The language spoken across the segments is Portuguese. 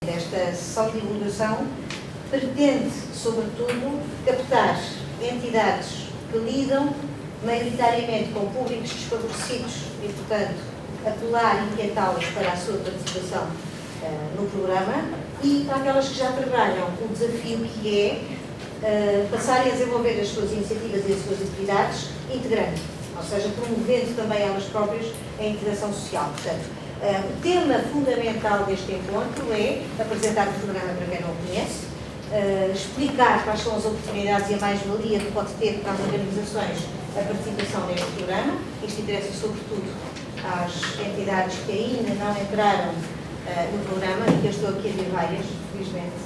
Esta sessão de divulgação pretende, sobretudo, captar entidades que lidam maioritariamente com públicos desfavorecidos e, portanto, apelar e inquietá-los para a sua participação no programa, e para aquelas que já trabalham o desafio que é passarem a desenvolver as suas iniciativas e as suas atividades integrando, ou seja, promovendo também elas próprias a integração social. Portanto, o tema fundamental deste encontro é apresentar o programa para quem não o conhece, explicar quais são as oportunidades e a mais-valia que pode ter para as organizações a participação neste programa. Isto interessa sobretudo às entidades que ainda não entraram no programa, e que eu estou aqui a ver várias, felizmente.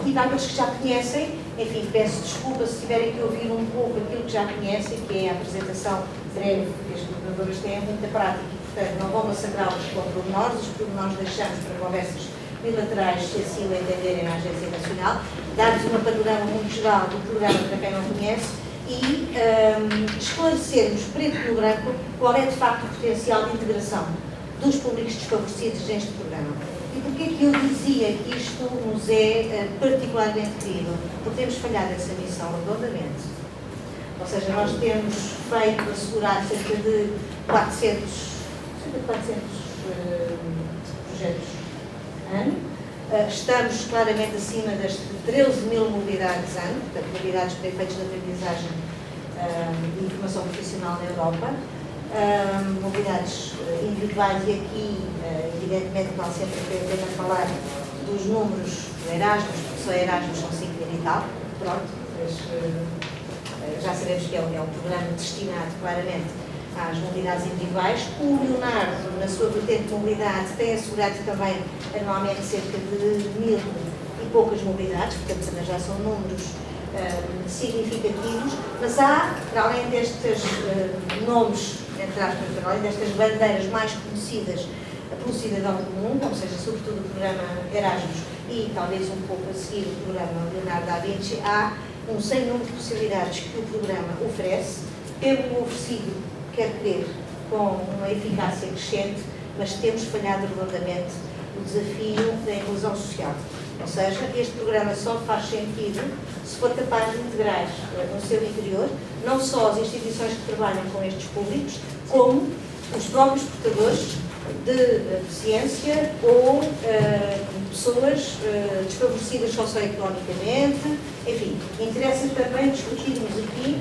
E para aqueles que já conhecem, enfim, peço desculpa se tiverem que ouvir um pouco aquilo que já conhecem, que é a apresentação breve que as coordenadoras têm, muita prática, e, portanto, não vão massacrá-los com pormenores, os pormenores deixamos para conversas bilaterais, se assim o entenderem na Agência Nacional, dar-vos uma panorama muito geral do programa para quem não conhece e esclarecermos preto no branco qual é de facto o potencial de integração dos públicos desfavorecidos neste programa. E porquê que eu dizia que isto nos é particularmente querido? Porque temos falhado essa missão redondamente. Ou seja, nós temos feito assegurar cerca de 400 projetos ano. Estamos claramente acima das 13.000 mobilidades ano, portanto, mobilidades para efeitos de aprendizagem e formação profissional na Europa. Mobilidades individuais, e aqui, evidentemente, vale sempre a pena falar dos números do Erasmus, porque só Erasmus são 5.000 e tal, pronto, mas já sabemos que é um programa destinado claramente às mobilidades individuais. O Leonardo, na sua vertente de mobilidade, tem assegurado também anualmente cerca de 1.000 e poucas mobilidades, portanto também já são números significativos, mas há, para além destes nomes, entre aspas, para além destas bandeiras mais conhecidas pelo cidadão comum, ou seja, sobretudo o programa Erasmus e talvez um pouco a seguir o programa Leonardo da Vinci, há um sem número de possibilidades que o programa oferece, temos oferecido, quer crer, com uma eficácia crescente, mas temos falhado redondamente o desafio da inclusão social. Ou seja, este programa só faz sentido se for capaz de integrar no seu interior não só as instituições que trabalham com estes públicos, como os próprios portadores de deficiência ou pessoas desfavorecidas socioeconomicamente. Enfim, interessa também discutirmos aqui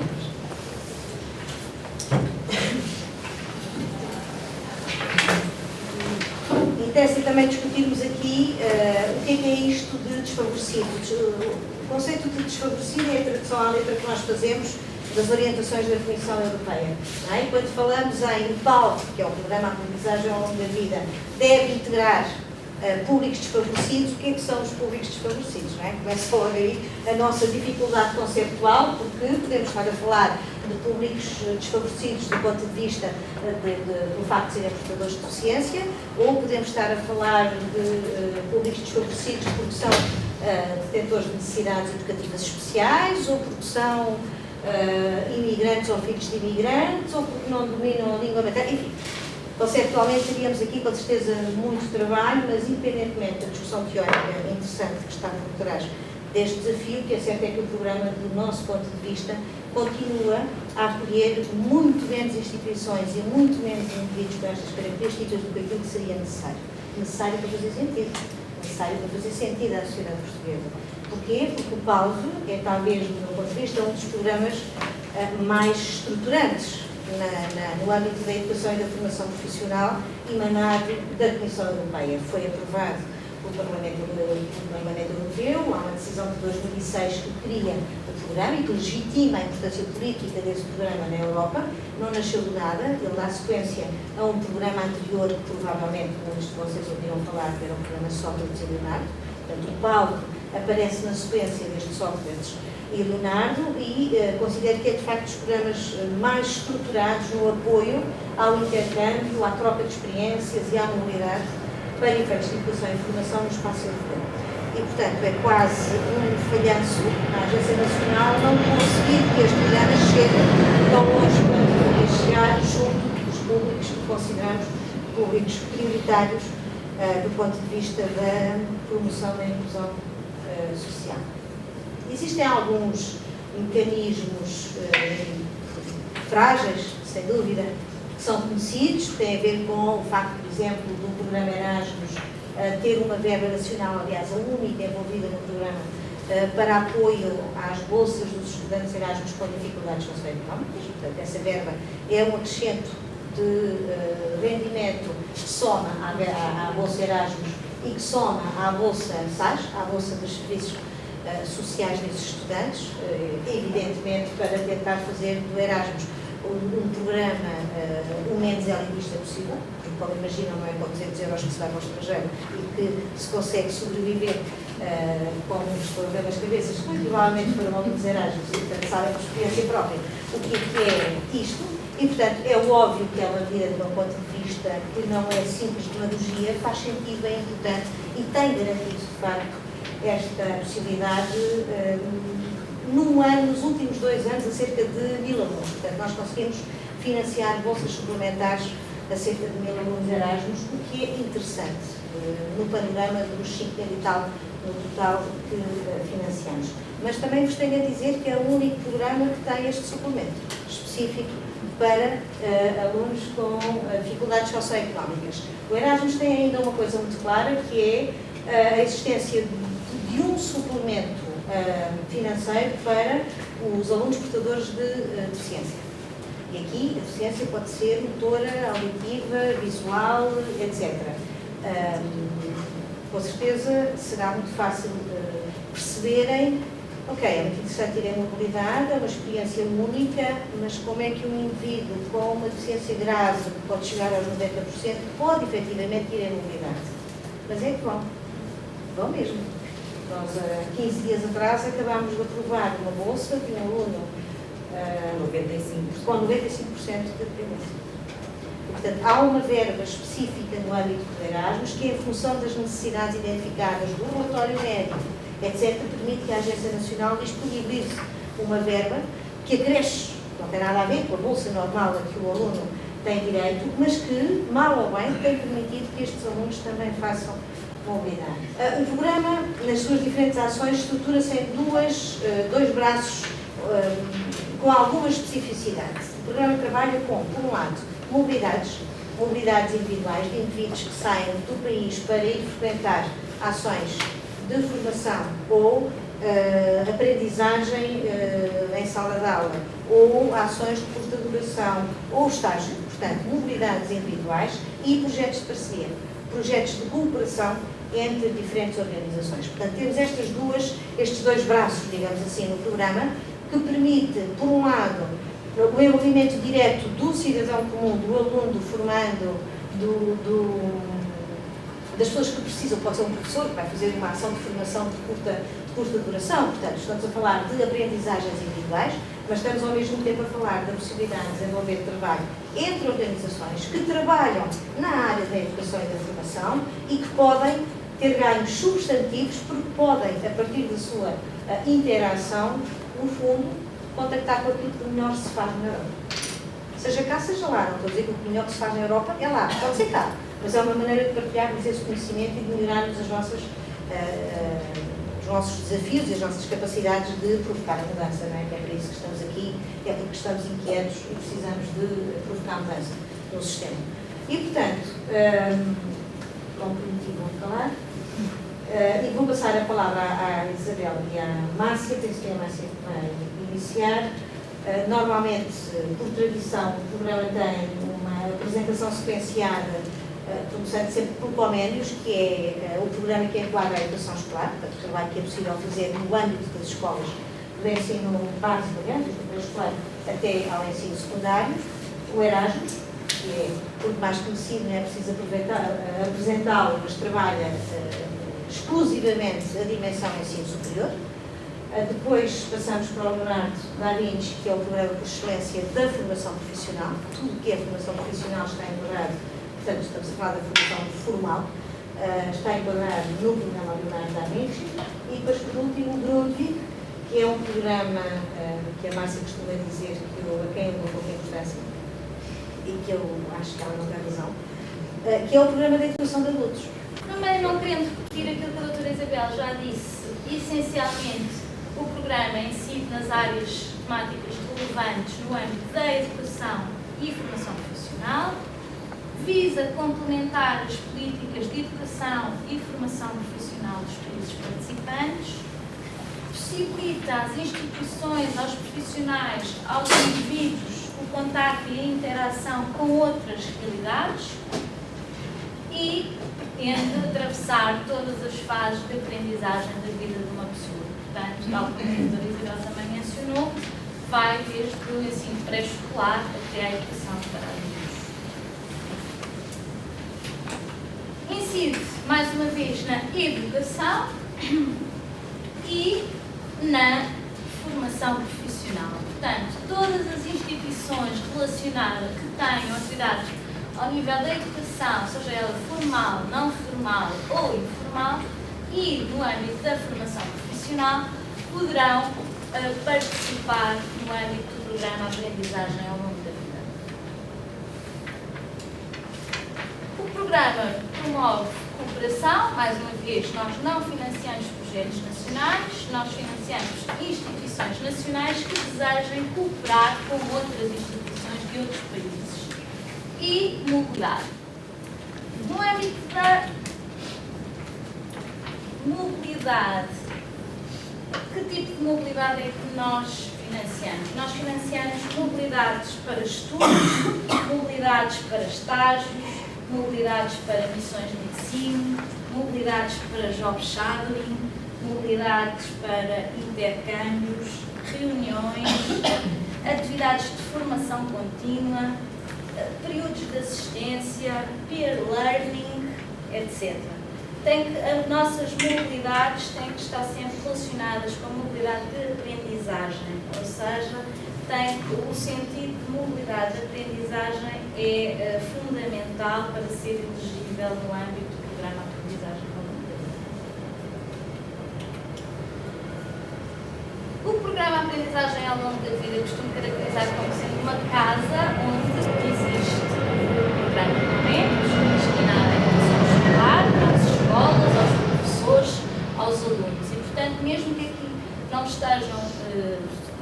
o que é isto de desfavorecidos. O conceito de desfavorecido é a tradução à letra que nós fazemos das orientações da Comissão Europeia. Não é? Quando falamos em PAL, que é o Programa de Aprendizagem ao Longo da Vida, deve integrar públicos desfavorecidos. O que é que são os públicos desfavorecidos? Não é? Começa logo aí a nossa dificuldade conceptual, porque podemos estar a falar de públicos desfavorecidos do ponto de vista do facto de serem portadores de deficiência, ou podemos estar a falar de públicos desfavorecidos porque são detentores de necessidades educativas especiais, ou porque são imigrantes ou filhos de imigrantes, ou porque não dominam a língua materna, enfim. Conceptualmente teríamos aqui com certeza muito trabalho, mas independentemente da discussão teórica interessante que está por trás deste desafio, que é certo é que o programa, do nosso ponto de vista, continua a acolher muito menos instituições e muito menos indivíduos com estas características do que aquilo que seria necessário. Necessário para fazer sentido. Necessário para fazer sentido à sociedade portuguesa. Porquê? Porque o PALV é, talvez, do meu ponto de vista, um dos programas mais estruturantes no âmbito da educação e da formação profissional, emanado da Comissão Europeia. Foi aprovado pelo Parlamento Europeu, há uma decisão de 2006 que cria o programa e que legitima a importância política desse programa na Europa. Não nasceu do nada, ele dá sequência a um programa anterior que provavelmente muitos de vocês ouviram falar, que era o programa Sócrates e Leonardo. Portanto, o Paulo aparece na sequência destes Sócrates e Leonardo, e considero que é de facto os programas mais estruturados no apoio ao intercâmbio, à troca de experiências e à mobilidade para efeitos de educação e formação no espaço europeu. E, portanto, é quase um falhanço na Agência Nacional não conseguir que este programa chegue tão longe quanto poderia chegar junto dos públicos que consideramos públicos prioritários do ponto de vista da promoção da inclusão social. Existem alguns mecanismos frágeis, sem dúvida, que são conhecidos, que têm a ver com o facto, por exemplo, do programa Erasmus ter uma verba nacional, aliás, a única envolvida no programa, para apoio às bolsas dos estudantes Erasmus com dificuldades socioeconómicas. Portanto, essa verba é um acrescento de rendimento que soma à Bolsa Erasmus e que soma à Bolsa SAS, à Bolsa dos Serviços Sociais desses estudantes, evidentemente para tentar fazer do Erasmus um programa o menos elitista possível, porque, como imaginam, não é com 200 euros que se vai para o estrangeiro e que se consegue sobreviver com uns problemas de cabeças, que provavelmente foram alunos Erasmus e, portanto, sabem por experiência própria o que é isto. E, portanto, é óbvio que é uma medida, de um ponto de vista que não é simples demagogia, faz sentido, é importante e tem garantido, de facto, esta possibilidade nos últimos 2 anos, a cerca de 1000 alunos. Portanto, nós conseguimos financiar bolsas suplementares a cerca de 1000 alunos Erasmus, o que é interessante no panorama dos 5 mil e tal no total que financiamos. Mas também vos tenho a dizer que é o único programa que tem este suplemento específico para alunos com dificuldades socioeconómicas. O Erasmus tem ainda uma coisa muito clara, que é a existência de um suplemento financeiro para os alunos portadores de deficiência. E aqui a deficiência pode ser motora, auditiva, visual, etc. Com certeza será muito fácil perceberem, ok, é muito interessante ir em mobilidade, é uma experiência única, mas como é que um indivíduo com uma deficiência grave, que pode chegar aos 90%, pode efetivamente ir em mobilidade? Mas é que vão mesmo. Nós, há 15 dias atrás, acabámos de aprovar uma bolsa de um aluno com 95% de dependência. Portanto, há uma verba específica no âmbito do Erasmus que, em função das necessidades identificadas do relatório médico, etc., permite que a Agência Nacional disponibilize uma verba que acresce, não tem nada a ver com a bolsa normal a que o aluno tem direito, mas que, mal ou bem, tem permitido que estes alunos também façam mobilidade. O programa, nas suas diferentes ações, estrutura-se em dois braços com alguma especificidade. O programa trabalha com, por um lado, mobilidades individuais de indivíduos que saem do país para ir frequentar ações de formação ou aprendizagem em sala de aula, ou ações de curta duração, ou estágio, portanto, mobilidades individuais e projetos de parceria, projetos de cooperação entre diferentes organizações. Portanto, temos estes dois braços, digamos assim, no programa, que permite, por um lado, o envolvimento direto do cidadão comum, do aluno, do formando, das pessoas que precisam, pode ser um professor que vai fazer uma ação de formação de curta duração, portanto, estamos a falar de aprendizagens individuais, mas estamos ao mesmo tempo a falar da possibilidade de desenvolver trabalho entre organizações que trabalham na área da educação e da formação e que podem ter ganhos substantivos porque podem, a partir da sua interação, no fundo, contactar com aquilo que melhor se faz na Europa. Seja cá, seja lá, não estou a dizer que o melhor que se faz na Europa é lá, pode ser cá, mas é uma maneira de partilharmos esse conhecimento e de melhorarmos os nossos desafios e as nossas capacidades de provocar a mudança, não é? Que é para isso que estamos aqui, é porque estamos inquietos e precisamos de provocar mudança no sistema. E, portanto, como prometi, vou falar, e vou passar a palavra à Isabel e à Márcia, penso que é a Márcia que vai iniciar. Normalmente, por tradição, o programa tem uma apresentação sequenciada, começando sempre por Comenos, que é o programa que enquadra a educação escolar, portanto, o trabalho que é possível fazer no âmbito das escolas, do ensino básico, desde o pré-escolar até ao ensino secundário. O Erasmus, que é muito mais conhecido, não é preciso apresentá-lo, mas trabalha exclusivamente a dimensão ensino superior. Depois passamos para o Leonardo da Vinci, que é o programa por excelência da formação profissional. Tudo que é formação profissional está enquadrado, portanto, estamos a falar da formação formal, está enquadrado no programa Leonardo da Vinci. E depois, por último, o Grundtvig, que é um programa que a Márcia costuma dizer a quem eu dou pouca importância, e que eu acho que ela não tem razão, que é o programa de educação de adultos. Também não querendo repetir aquilo que a doutora Isabel já disse, essencialmente o programa incide nas áreas temáticas relevantes no âmbito da educação e formação profissional, visa complementar as políticas de educação e formação profissional dos países participantes, possibilita às instituições, aos profissionais, aos indivíduos o contacto e a interação com outras realidades e pretende atravessar todas as fases de aprendizagem da vida de uma pessoa. Portanto, tal como a doutora Isabel também mencionou, vai desde o ensino pré-escolar até a educação para adultos. Incide, mais uma vez, na educação e na formação profissional. Portanto, todas as instituições relacionadas que tenham atividades ao nível da educação, seja ela formal, não formal ou informal, e no âmbito da formação profissional, poderão participar no âmbito do programa Aprendizagem ao longo da vida. O programa promove cooperação, mais uma vez, nós não financiamos projetos nacionais, nós financiamos instituições nacionais que desejem cooperar com outras instituições de outros países. E mobilidade. No âmbito da mobilidade, que tipo de mobilidade é que nós financiamos? Nós financiamos mobilidades para estudos, mobilidades para estágios, mobilidades para missões de ensino, mobilidades para job shadowing, mobilidades para intercâmbios, reuniões, atividades de formação contínua, períodos de assistência, peer learning, etc. As nossas mobilidades têm que estar sempre relacionadas com a mobilidade de aprendizagem, ou seja, o sentido de mobilidade de aprendizagem é fundamental para ser elegível no âmbito do programa Aprendizagem ao longo da vida. O programa Aprendizagem ao longo da vida costumo caracterizar como sendo uma casa onde existe um programa de momentos destinado à educação escolar, às escolas, aos professores, aos alunos. E, portanto, mesmo que aqui não estejam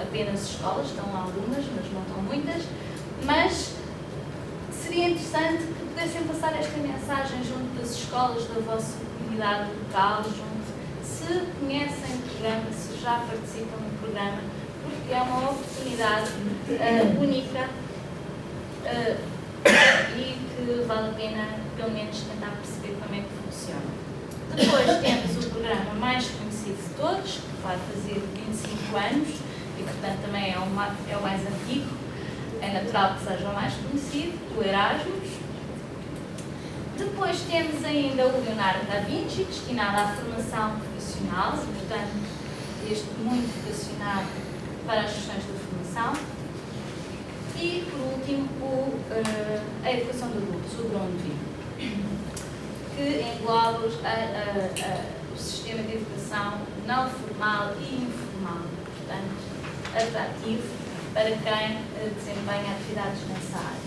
apenas escolas, estão algumas, mas não estão muitas, mas seria interessante que pudessem passar esta mensagem junto das escolas da vossa comunidade local, se conhecem o programa, se já participam do programa, porque é uma oportunidade única e que vale a pena, pelo menos, tentar perceber como é que funciona. Depois temos o programa mais conhecido de todos, que vai fazer 25 anos e, portanto, também é o mais antigo, é natural que seja o mais conhecido, o Erasmus. Depois temos ainda o Leonardo da Vinci, destinado à formação profissional, portanto, este muito vocacionado para as questões da formação. E, por último, a educação de adultos, o Grundtvig, que engloba o sistema de educação não formal e informal, portanto, atrativo para quem desempenha atividades nessa área.